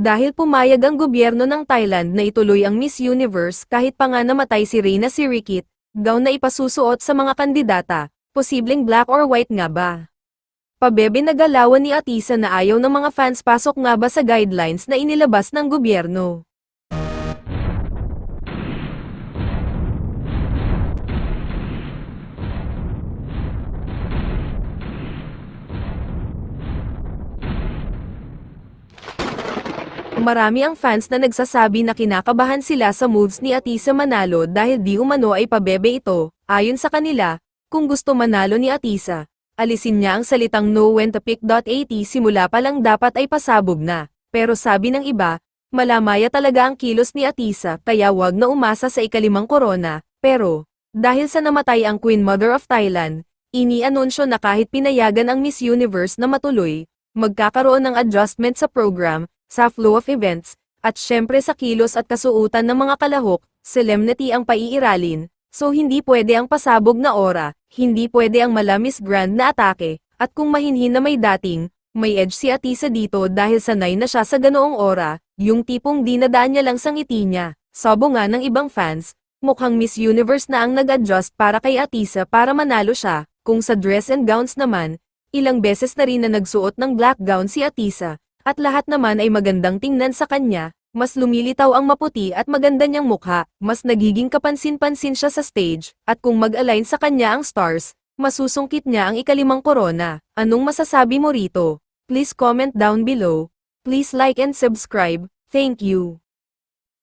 Dahil pumayag ang gobyerno ng Thailand na ituloy ang Miss Universe kahit pa nga namatay si Reyna Sirikit, gown na ipasusuot sa mga kandidata, posibleng black or white nga ba? Pabebe na galawan ni Atisa na ayaw ng mga fans pasok nga ba sa guidelines na inilabas ng gobyerno. Marami ang fans na nagsasabi na kinakabahan sila sa moves ni Atisa manalo dahil di umano ay pabebe ito. Ayon sa kanila, kung gusto manalo ni Atisa, alisin niya ang salitang know when to pick.at simula pa lang dapat ay pasabog na. Pero sabi ng iba, malamaya talaga ang kilos ni Atisa kaya wag na umasa sa ikalimang korona. Pero, dahil sa namatay ang Queen Mother of Thailand, ini-anunsyo na kahit pinayagan ang Miss Universe na matuloy, magkakaroon ng adjustment sa program, sa flow of events, at syempre sa kilos at kasuutan ng mga kalahok, solemnity ang paiiralin, so hindi pwede ang pasabog na aura, hindi pwede ang malamis grand na atake, at kung mahinhin na may dating, may edge si Atisa dito dahil sanay na siya sa ganoong aura, yung tipong dinadaan niya lang sa ngiti niya. Sabo nga ng ibang fans, mukhang Miss Universe na ang nag-adjust para kay Atisa para manalo siya, kung sa dress and gowns naman, ilang beses na rin na nagsuot ng black gown si Atisa. At lahat naman ay magandang tingnan sa kanya, mas lumilitaw ang maputi at maganda niyang mukha, mas nagiging kapansin-pansin siya sa stage, at kung mag-align sa kanya ang stars, masusungkit niya ang ikalimang korona. Anong masasabi mo rito? Please comment down below. Please like and subscribe. Thank you.